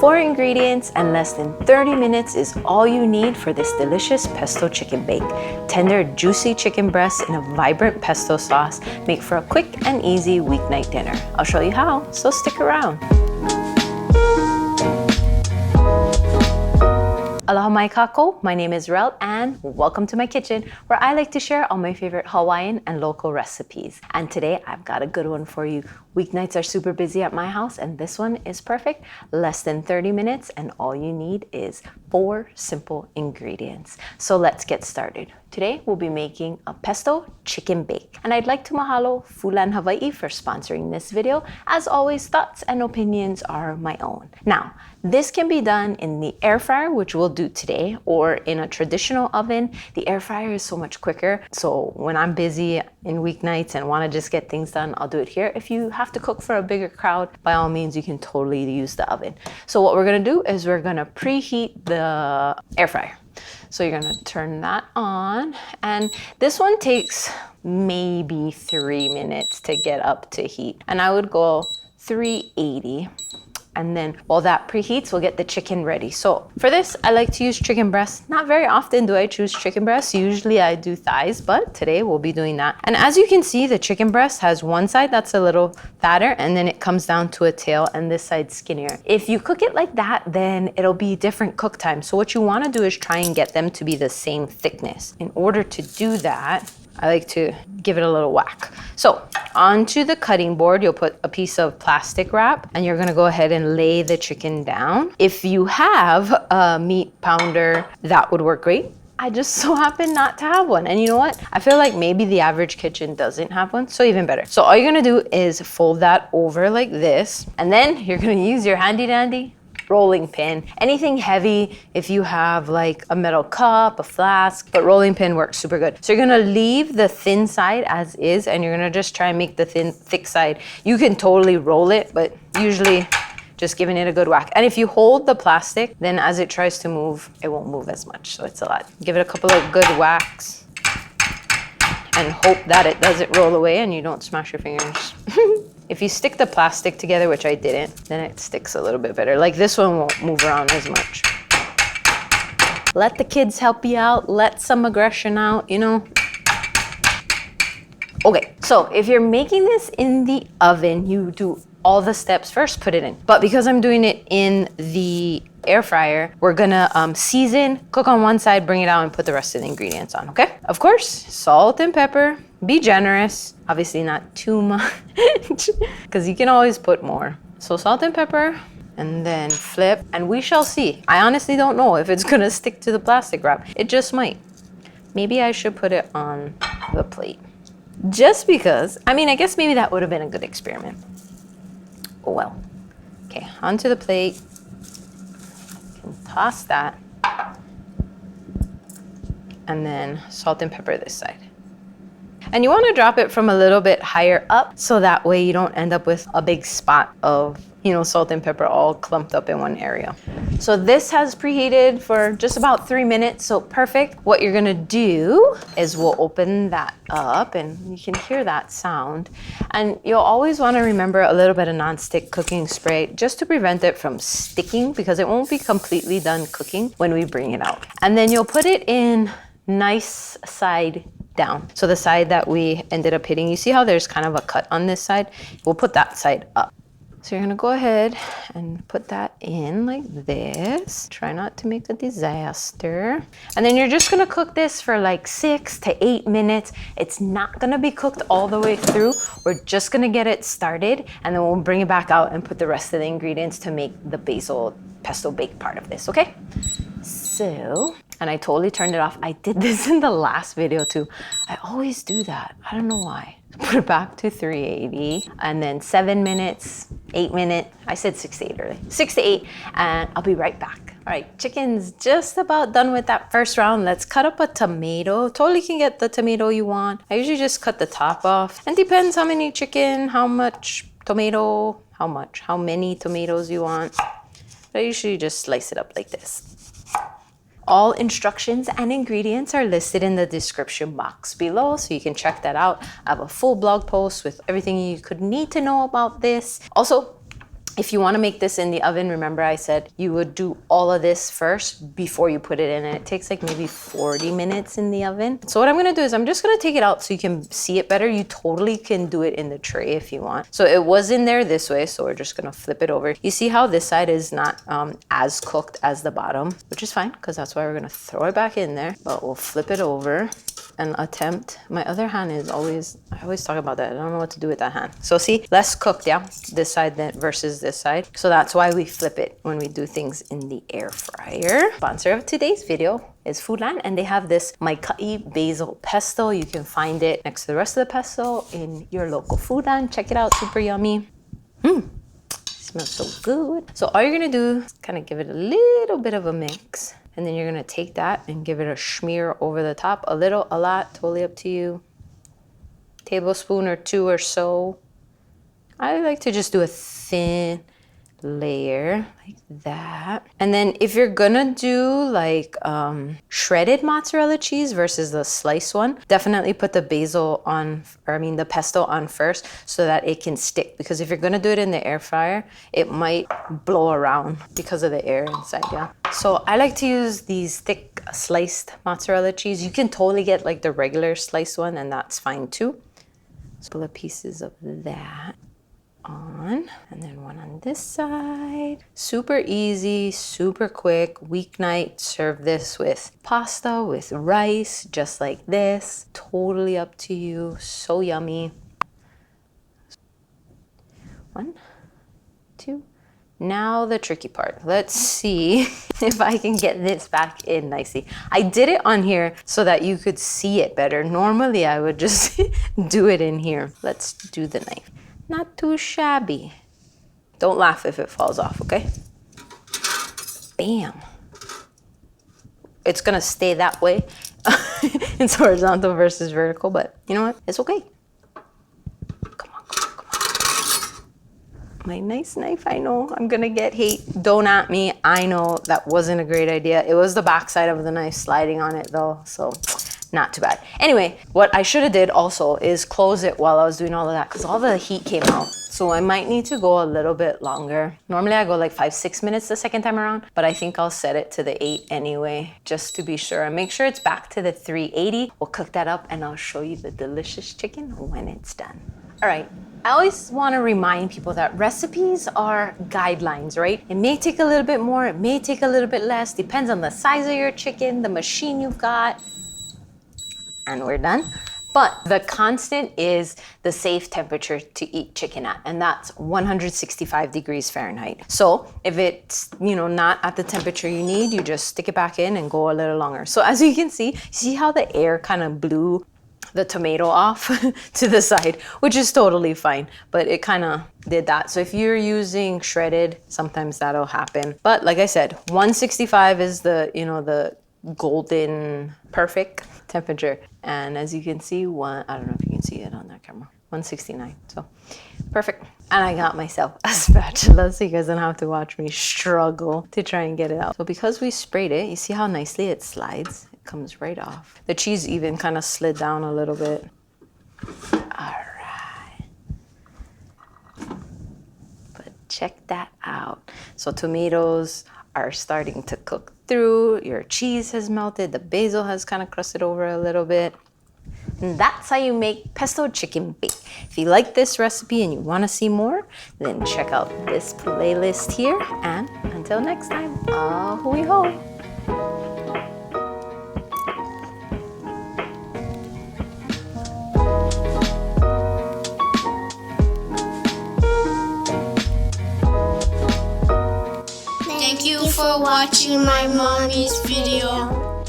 4 ingredients and less than 30 minutes is all you need for this delicious pesto chicken bake. Tender, juicy chicken breasts in a vibrant pesto sauce make for a quick and easy weeknight dinner. I'll show you how, so stick around. Aloha mai kako, my name is Relle and welcome to my kitchen where I like to share all my favorite Hawaiian and local recipes. And today I've got a good one for you. Weeknights are super busy at my house and this one is perfect. Less than 30 minutes and all you need is 4 simple ingredients. So let's get started. Today we'll be making a pesto chicken bake. And I'd like to mahalo Fulan Hawaii for sponsoring this video. As always, thoughts and opinions are my own. Now, this can be done in the air fryer, which we'll do today, or in a traditional oven. The air fryer is so much quicker. So when I'm busy in weeknights and want to just get things done, I'll do it here. If you have to cook for a bigger crowd, by all means, you can totally use the oven. So what we're going to do is we're going to preheat the air fryer. So you're going to turn that on. And this one takes maybe 3 minutes to get up to heat. And I would go 380. And then while that preheats, we'll get the chicken ready. So for this, I like to use chicken breasts. Not very often do I choose chicken breasts. Usually I do thighs, but today we'll be doing that. And as you can see, the chicken breast has one side that's a little fatter and then it comes down to a tail and this side's skinnier. If you cook it like that, then it'll be different cook time. So what you wanna do is try and get them to be the same thickness. In order to do that, I like to give it a little whack. So onto the cutting board, you'll put a piece of plastic wrap and you're gonna go ahead and lay the chicken down. If you have a meat pounder, that would work great. I just so happen not to have one. And you know what? I feel like maybe the average kitchen doesn't have one, so even better. So all you're gonna do is fold that over like this, and then you're gonna use your handy dandy rolling pin. Anything heavy, if you have like a metal cup, a flask, but rolling pin works super good. So you're gonna leave the thin side as is and you're gonna just try and make the thick side. You can totally roll it, but usually just giving it a good whack. And if you hold the plastic, then as it tries to move, it won't move as much. So it's a lot. Give it a couple of good whacks and hope that it doesn't roll away and you don't smash your fingers. If you stick the plastic together, which I didn't, then it sticks a little bit better. Like this one won't move around as much. Let the kids help you out. Let some aggression out, you know. Okay, so if you're making this in the oven, you do all the steps first, put it in. But because I'm doing it in the air fryer, we're gonna season, cook on one side, bring it out and put the rest of the ingredients on, okay? Of course, salt and pepper, be generous. Obviously not too much, because you can always put more. So salt and pepper, and then flip, and we shall see. I honestly don't know if it's gonna stick to the plastic wrap. It just might. Maybe I should put it on the plate. Just because, I mean, I guess maybe that would have been a good experiment. Oh well. Okay, onto the plate. Toss that. And then salt and pepper this side. And you want to drop it from a little bit higher up so that way you don't end up with a big spot of, you know, salt and pepper all clumped up in one area. So this has preheated for just about 3 minutes, so perfect. What you're gonna do is we'll open that up and you can hear that sound. And you'll always want to remember a little bit of nonstick cooking spray just to prevent it from sticking because it won't be completely done cooking when we bring it out. And then you'll put it in nice side down. So the side that we ended up hitting, you see how there's kind of a cut on this side? We'll put that side up. So you're gonna go ahead and put that in like this. Try not to make a disaster. And then you're just gonna cook this for like 6 to 8 minutes. It's not gonna be cooked all the way through. We're just gonna get it started and then we'll bring it back out and put the rest of the ingredients to make the basil pesto bake part of this, okay? So, and I totally turned it off. I did this in the last video too. I always do that. I don't know why. Put it back to 380 and then 7 minutes, 8 minutes. I said 6 to 8 early. 6 to 8 and I'll be right back. All right, chicken's just about done with that first round. Let's cut up a tomato. Totally can get the tomato you want. I usually just cut the top off. And depends how many chicken, how much tomato, how many tomatoes you want. But I usually just slice it up like this. All instructions and ingredients are listed in the description box below, so you can check that out. I have a full blog post with everything you could need to know about this. Also, If you want to make this in the oven, remember I said you would do all of this first before you put it in, and it takes like maybe 40 minutes in the oven. So what I'm going to do is I'm just going to take it out so you can see it better. You totally can do it in the tray if you want. So it was in there this way, so we're just going to flip it over. You see how this side is not as cooked as the bottom, which is fine because that's why we're going to throw it back in there. But we'll flip it over and attempt. My other hand is always, I always talk about that. I don't know what to do with that hand. So see, less cooked, yeah, this side then versus this side. So that's why we flip it when we do things in the air fryer. Sponsor of today's video is Foodland, and they have this Maika'i Basil Pesto. You can find it next to the rest of the pesto in your local Foodland. Check it out, super yummy. Smells so good. So all you're gonna do is kind of give it a little bit of a mix. And then you're gonna take that and give it a smear over the top. A little, a lot, totally up to you. Tablespoon or 2 or so. I like to just do a thin layer like that. And then if you're gonna do like shredded mozzarella cheese versus the sliced one, definitely put the basil on, or I mean the pesto on first so that it can stick. Because if you're gonna do it in the air fryer, it might blow around because of the air inside, yeah. So I like to use these thick sliced mozzarella cheese. You can totally get like the regular sliced one, and that's fine too. So pull pieces of that on, and then one on this side. Super easy, super quick. Weeknight, serve this with pasta, with rice, just like this. Totally up to you. So yummy. 1, 2. Now the tricky part. Let's see if I can get this back in nicely. I did it on here so that you could see it better. Normally I would just do it in here. Let's do the knife. Not too shabby. Don't laugh if it falls off, okay? Bam. It's gonna stay that way. It's horizontal versus vertical, but you know what? It's okay. Come on, come on, come on. My nice knife, I know I'm gonna get hate. Don't at me. I know that wasn't a great idea. It was the backside of the knife sliding on it though, so not too bad. Anyway, what I should have did also is close it while I was doing all of that because all the heat came out. So I might need to go a little bit longer. Normally I go like 5-6 minutes the second time around, but I think I'll set it to the 8 anyway, just to be sure. And make sure it's back to the 380. We'll cook that up and I'll show you the delicious chicken when it's done. All right. I always want to remind people that recipes are guidelines, right? It may take a little bit more, it may take a little bit less, depends on the size of your chicken, the machine you've got. And we're done. But the constant is the safe temperature to eat chicken at, and that's 165 degrees Fahrenheit. So if it's, not at the temperature you need, you just stick it back in and go a little longer. So as you can see how the air kind of blew the tomato off to the side, which is totally fine, but it kind of did that. So if you're using shredded, sometimes that'll happen. But like I said, 165 is the golden perfect temperature. And as you can see, I don't know if you can see it on that camera, 169, so perfect. And I got myself a spatula so you guys don't have to watch me struggle to try and get it out. So because we sprayed it, you see how nicely it slides? It comes right off. The cheese even kind of slid down a little bit. All right. But check that out. So tomatoes are starting to cook through, your cheese has melted, the basil has kind of crusted over a little bit. And that's how you make pesto chicken bake. If you like this recipe and you want to see more, then check out this playlist here. And until next time, ahui ho! Thank you for watching my mommy's video.